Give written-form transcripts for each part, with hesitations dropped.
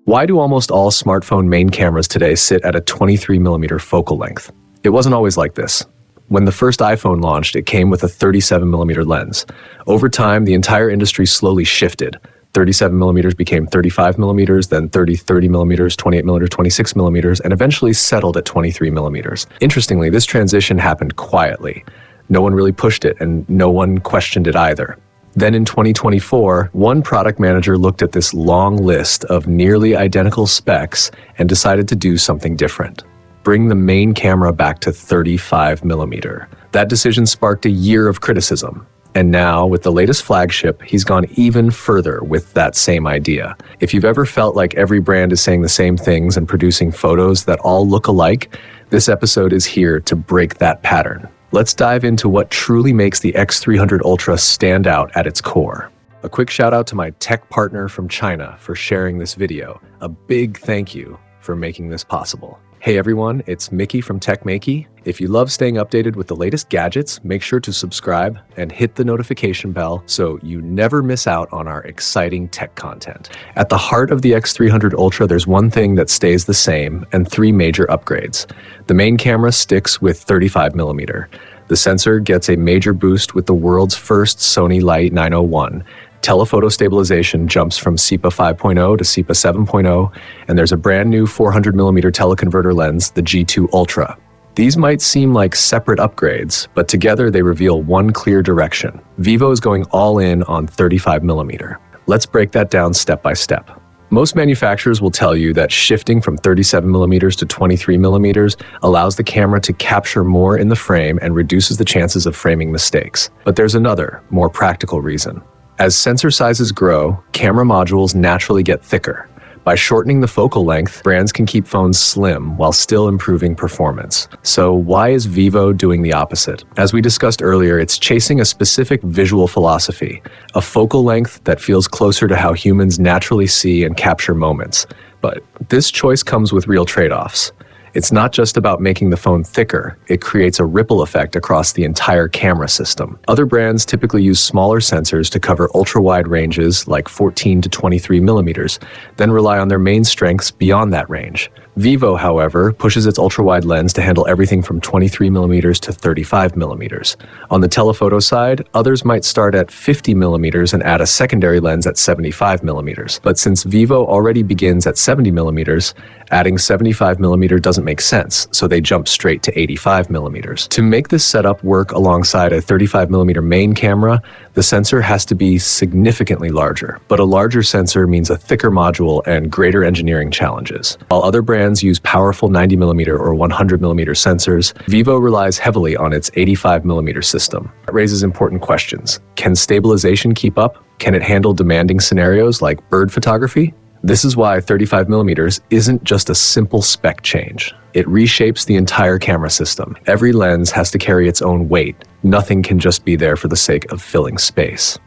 Why do almost all smartphone main cameras today sit at a 23mm focal length? It wasn't always like this. When the first iPhone launched, it came with a 37mm lens. Over time, the entire industry slowly shifted. 37mm became 35mm, then 30mm, 28mm, 26mm, and eventually settled at 23mm. Interestingly, this transition happened quietly. No one really pushed it, and no one questioned it either. Then in 2024, one product manager looked at this long list of nearly identical specs and decided to do something different. Bring the main camera back to 35mm. That decision sparked a year of criticism. And now, with the latest flagship, he's gone even further with that same idea. If you've ever felt like every brand is saying the same things and producing photos that all look alike, this episode is here to break that pattern. Let's dive into what truly makes the X300 Ultra stand out at its core. A quick shout out to my tech partner from China for sharing this video. A big thank you for making this possible. Hey everyone, it's Maiky from techmaiky. If you love staying updated with the latest gadgets, make sure to subscribe and hit the notification bell so you never miss out on our exciting tech content. At the heart of the X300 Ultra, there's one thing that stays the same and three major upgrades. The main camera sticks with 35mm. The sensor gets a major boost with the world's first Sony LYT901. Telephoto stabilization jumps from CIPA 5.0 to CIPA 7.0, and there's a brand new 400mm teleconverter lens, the G2 Ultra. These might seem like separate upgrades, but together they reveal one clear direction. Vivo is going all in on 35mm. Let's break that down step by step. Most manufacturers will tell you that shifting from 37mm to 23mm allows the camera to capture more in the frame and reduces the chances of framing mistakes. But there's another, more practical reason. As sensor sizes grow, camera modules naturally get thicker. By shortening the focal length, brands can keep phones slim while still improving performance. So why is Vivo doing the opposite? As we discussed earlier, it's chasing a specific visual philosophy, a focal length that feels closer to how humans naturally see and capture moments. But this choice comes with real trade-offs. It's not just about making the phone thicker, it creates a ripple effect across the entire camera system. Other brands typically use smaller sensors to cover ultra-wide ranges like 14 to 23mm, then rely on their main strengths beyond that range. Vivo, however, pushes its ultra-wide lens to handle everything from 23mm to 35mm. On the telephoto side, others might start at 50mm and add a secondary lens at 75mm. But since Vivo already begins at 70mm, adding 75mm doesn't make sense, so they jump straight to 85mm. To make this setup work alongside a 35mm main camera, the sensor has to be significantly larger. But a larger sensor means a thicker module and greater engineering challenges. While other brands use powerful 90mm or 100mm sensors, Vivo relies heavily on its 85mm system. That raises important questions. Can stabilization keep up? Can it handle demanding scenarios like bird photography? This is why 35mm isn't just a simple spec change. It reshapes the entire camera system. Every lens has to carry its own weight. Nothing can just be there for the sake of filling space.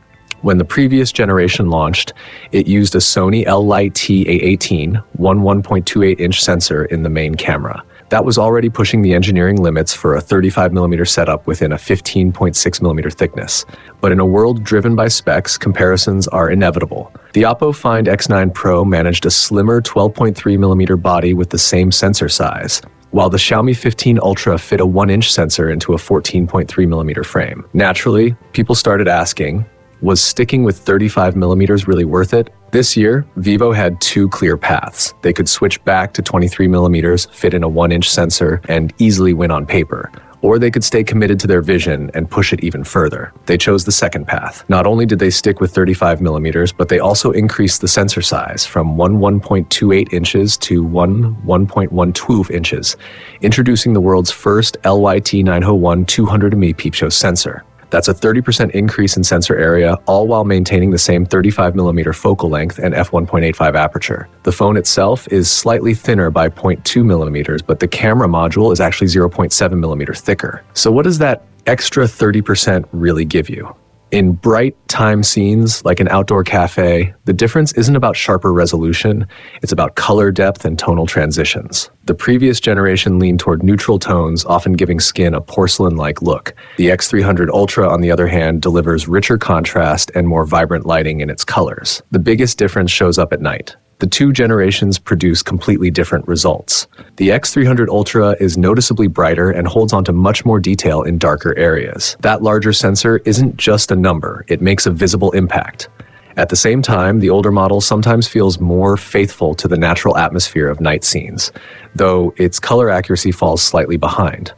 When the previous generation launched, it used a Sony LYT901 1.28-inch sensor in the main camera. That was already pushing the engineering limits for a 35mm setup within a 15.6mm thickness. But in a world driven by specs, comparisons are inevitable. The Oppo Find X9 Pro managed a slimmer 12.3mm body with the same sensor size, while the Xiaomi 15 Ultra fit a 1-inch sensor into a 14.3mm frame. Naturally, people started asking, was sticking with 35mm really worth it? This year, Vivo had two clear paths. They could switch back to 23mm, fit in a 1-inch sensor, and easily win on paper. Or they could stay committed to their vision and push it even further. They chose the second path. Not only did they stick with 35mm, but they also increased the sensor size from 1.28 inches to 1.12 inches, introducing the world's first LYT901 200mm peep show sensor. That's a 30% increase in sensor area, all while maintaining the same 35mm focal length and f1.85 aperture. The phone itself is slightly thinner by 0.2mm, but the camera module is actually 0.7mm thicker. So what does that extra 30% really give you? In bright time scenes, like an outdoor cafe, the difference isn't about sharper resolution, it's about color depth and tonal transitions. The previous generation leaned toward neutral tones, often giving skin a porcelain-like look. The X300 Ultra, on the other hand, delivers richer contrast and more vibrant lighting in its colors. The biggest difference shows up at night. The two generations produce completely different results. The X300 Ultra is noticeably brighter and holds onto much more detail in darker areas. That larger sensor isn't just a number, it makes a visible impact. At the same time, the older model sometimes feels more faithful to the natural atmosphere of night scenes, though its color accuracy falls slightly behind.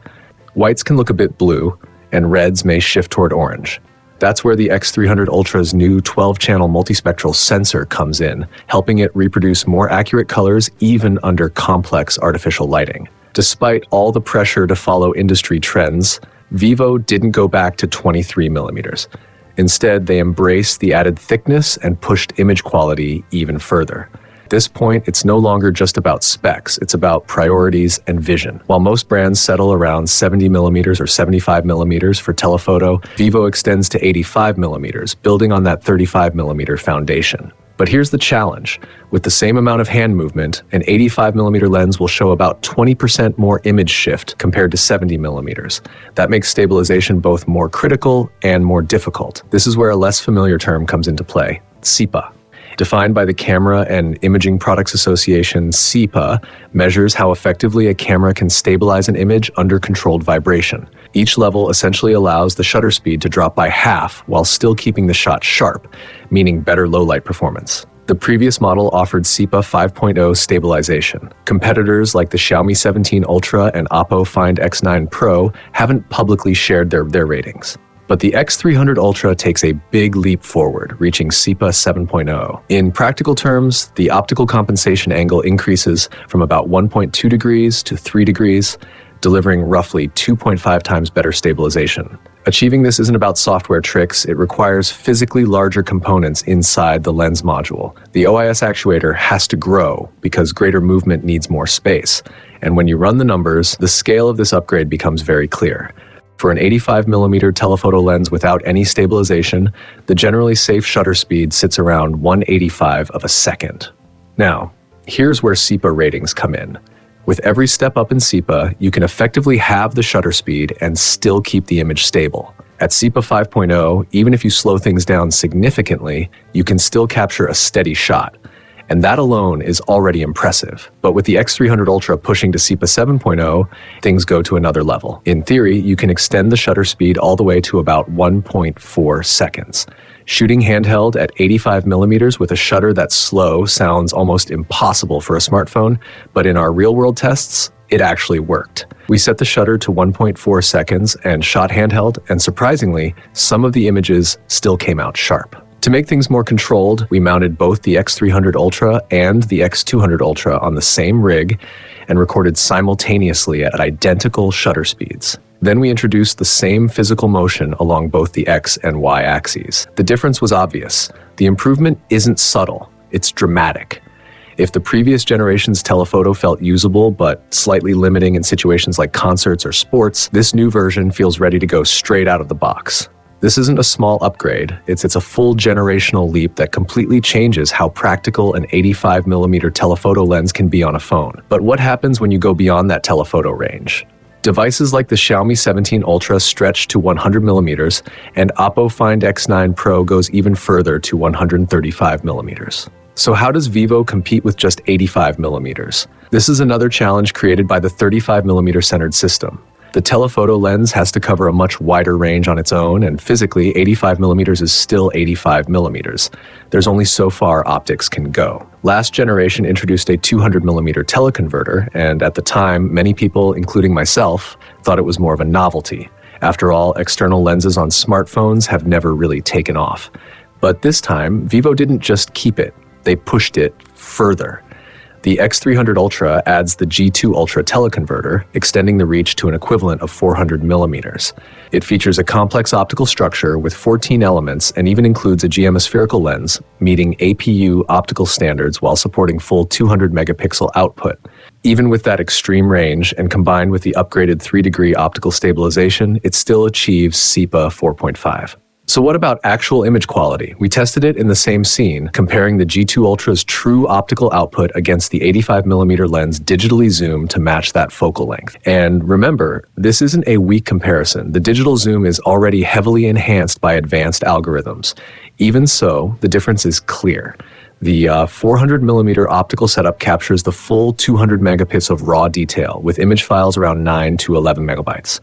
Whites can look a bit blue, and reds may shift toward orange. That's where the X300 Ultra's new 12-channel multispectral sensor comes in, helping it reproduce more accurate colors even under complex artificial lighting. Despite all the pressure to follow industry trends, Vivo didn't go back to 23 millimeters. Instead, they embraced the added thickness and pushed image quality even further. At this point, it's no longer just about specs, it's about priorities and vision. While most brands settle around 70 millimeters or 75 millimeters for telephoto, Vivo extends to 85 millimeters, building on that 35 millimeter foundation. But here's the challenge. With the same amount of hand movement, an 85 millimeter lens will show about 20% more image shift compared to 70 millimeters. That makes stabilization both more critical and more difficult. This is where a less familiar term comes into play: CIPA. Defined by the Camera and Imaging Products Association, CIPA measures how effectively a camera can stabilize an image under controlled vibration. Each level essentially allows the shutter speed to drop by half while still keeping the shot sharp, meaning better low-light performance. The previous model offered CIPA 5.0 stabilization. Competitors like the Xiaomi 17 Ultra and Oppo Find X9 Pro haven't publicly shared their ratings. But the X300 Ultra takes a big leap forward, reaching CIPA 7.0. In practical terms, the optical compensation angle increases from about 1.2 degrees to 3 degrees, delivering roughly 2.5 times better stabilization. Achieving this isn't about software tricks, it requires physically larger components inside the lens module. The OIS actuator has to grow because greater movement needs more space. And when you run the numbers, the scale of this upgrade becomes very clear. For an 85mm telephoto lens without any stabilization, the generally safe shutter speed sits around 1/85 of a second. Now, here's where CIPA ratings come in. With every step up in CIPA, you can effectively halve the shutter speed and still keep the image stable. At CIPA 5.0, even if you slow things down significantly, you can still capture a steady shot. And that alone is already impressive. But with the X300 Ultra pushing to CIPA 7.0, things go to another level. In theory, you can extend the shutter speed all the way to about 1.4 seconds. Shooting handheld at 85 millimeters with a shutter that's slow sounds almost impossible for a smartphone, but in our real-world tests, it actually worked. We set the shutter to 1.4 seconds and shot handheld, and surprisingly, some of the images still came out sharp. To make things more controlled, we mounted both the X300 Ultra and the X200 Ultra on the same rig and recorded simultaneously at identical shutter speeds. Then we introduced the same physical motion along both the X and Y axes. The difference was obvious. The improvement isn't subtle, it's dramatic. If the previous generation's telephoto felt usable but slightly limiting in situations like concerts or sports, this new version feels ready to go straight out of the box. This isn't a small upgrade, it's a full generational leap that completely changes how practical an 85mm telephoto lens can be on a phone. But what happens when you go beyond that telephoto range? Devices like the Xiaomi 17 Ultra stretch to 100mm, and Oppo Find X9 Pro goes even further to 135mm. So how does Vivo compete with just 85mm? This is another challenge created by the 35mm centered system. The telephoto lens has to cover a much wider range on its own, and physically, 85mm is still 85mm. There's only so far optics can go. Last generation introduced a 200mm teleconverter, and at the time, many people, including myself, thought it was more of a novelty. After all, external lenses on smartphones have never really taken off. But this time, Vivo didn't just keep it, they pushed it further. The X300 Ultra adds the G2 Ultra teleconverter, extending the reach to an equivalent of 400mm. It features a complex optical structure with 14 elements and even includes a geometrical lens, meeting APU optical standards while supporting full 200-megapixel output. Even with that extreme range and combined with the upgraded 3-degree optical stabilization, it still achieves CIPA 4.5. So what about actual image quality? We tested it in the same scene, comparing the G2 Ultra's true optical output against the 85mm lens digitally zoomed to match that focal length. And remember, this isn't a weak comparison. The digital zoom is already heavily enhanced by advanced algorithms. Even so, the difference is clear. The 400mm optical setup captures the full 200 megapixels of raw detail with image files around 9 to 11 megabytes.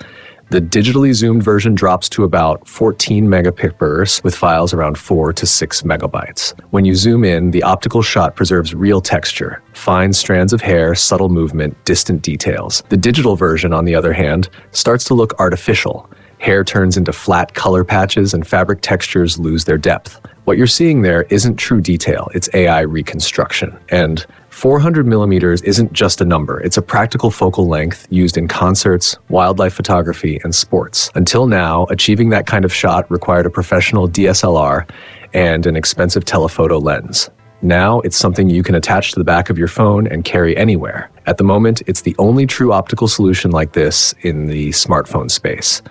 The digitally zoomed version drops to about 14 megapixels with files around 4 to 6 megabytes. When you zoom in, the optical shot preserves real texture, fine strands of hair, subtle movement, distant details. The digital version, on the other hand, starts to look artificial. Hair turns into flat color patches and fabric textures lose their depth. What you're seeing there isn't true detail, it's AI reconstruction. And 400mm isn't just a number, it's a practical focal length used in concerts, wildlife photography, and sports. Until now, achieving that kind of shot required a professional DSLR and an expensive telephoto lens. Now, it's something you can attach to the back of your phone and carry anywhere. At the moment, it's the only true optical solution like this in the smartphone space.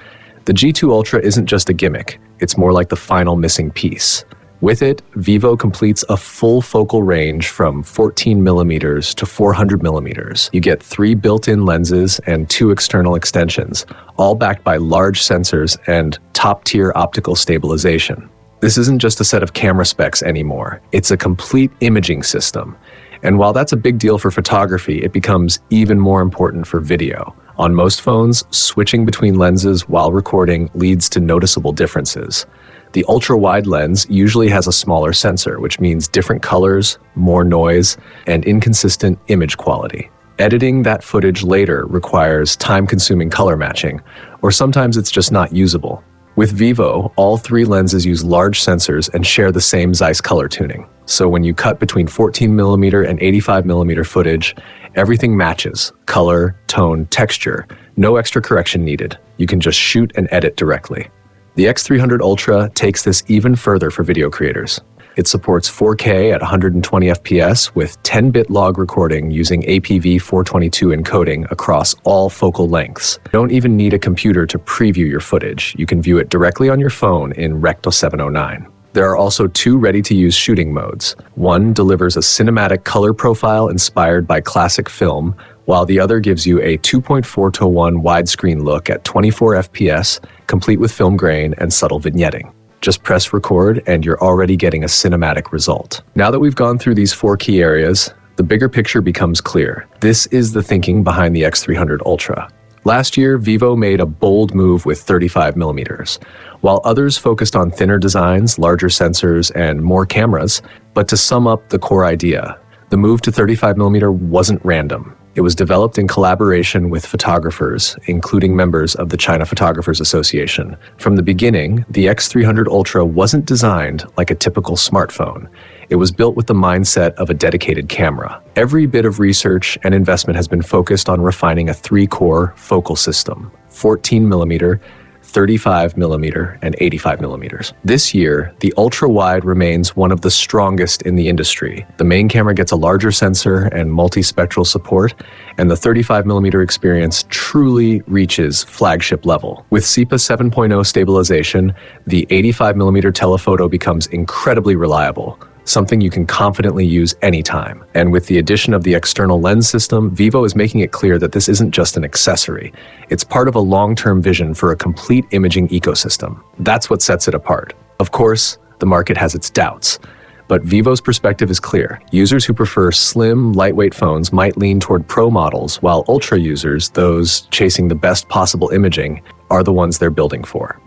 The G2 Ultra isn't just a gimmick, it's more like the final missing piece. With it, Vivo completes a full focal range from 14mm to 400mm. You get 3 built-in lenses and 2 external extensions, all backed by large sensors and top-tier optical stabilization. This isn't just a set of camera specs anymore, it's a complete imaging system. And while that's a big deal for photography, it becomes even more important for video. On most phones, switching between lenses while recording leads to noticeable differences. The ultra-wide lens usually has a smaller sensor, which means different colors, more noise, and inconsistent image quality. Editing that footage later requires time-consuming color matching, or sometimes it's just not usable. With Vivo, all 3 lenses use large sensors and share the same Zeiss color tuning. So when you cut between 14mm and 85mm footage, everything matches: color, tone, texture. No extra correction needed. You can just shoot and edit directly. The X300 Ultra takes this even further for video creators. It supports 4K at 120 FPS with 10-bit log recording using APV422 encoding across all focal lengths. You don't even need a computer to preview your footage. You can view it directly on your phone in Recto 709. There are also 2 ready-to-use shooting modes. One delivers a cinematic color profile inspired by classic film, while the other gives you a 2.4:1 widescreen look at 24 FPS, complete with film grain and subtle vignetting. Just press record and you're already getting a cinematic result. Now that we've gone through these 4 key areas, the bigger picture becomes clear. This is the thinking behind the X300 Ultra. Last year, Vivo made a bold move with 35mm, while others focused on thinner designs, larger sensors, and more cameras. But to sum up the core idea, the move to 35mm wasn't random. It was developed in collaboration with photographers, including members of the China Photographers Association. From the beginning, the X300 Ultra wasn't designed like a typical smartphone. It was built with the mindset of a dedicated camera. Every bit of research and investment has been focused on refining a 3-core focal system: 14mm, 35mm, and 85mm. This year, the ultra-wide remains one of the strongest in the industry. The main camera gets a larger sensor and multispectral support, and the 35mm experience truly reaches flagship level. With CIPA 7.0 stabilization, the 85mm telephoto becomes incredibly reliable, something you can confidently use anytime. And with the addition of the external lens system, Vivo is making it clear that this isn't just an accessory. It's part of a long-term vision for a complete imaging ecosystem. That's what sets it apart. Of course, the market has its doubts, but Vivo's perspective is clear. Users who prefer slim, lightweight phones might lean toward Pro models, while Ultra users, those chasing the best possible imaging, are the ones they're building for.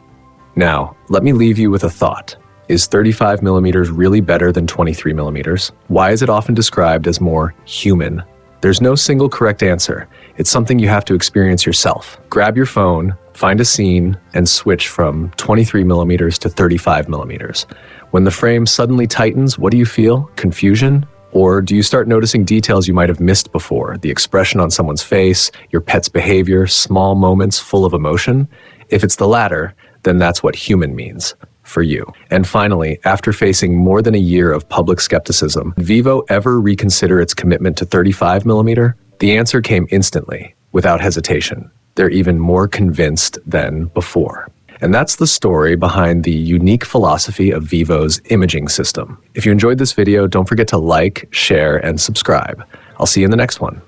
Now, let me leave you with a thought. Is 35mm really better than 23mm? Why is it often described as more human? There's no single correct answer. It's something you have to experience yourself. Grab your phone, find a scene, and switch from 23mm to 35mm. When the frame suddenly tightens, what do you feel? Confusion? Or do you start noticing details you might have missed before? The expression on someone's face, your pet's behavior, small moments full of emotion? If it's the latter, then that's what human means for you. And finally, after facing more than a year of public skepticism, did Vivo ever reconsider its commitment to 35mm? The answer came instantly, without hesitation. They're even more convinced than before. And that's the story behind the unique philosophy of Vivo's imaging system. If you enjoyed this video, don't forget to like, share, and subscribe. I'll see you in the next one.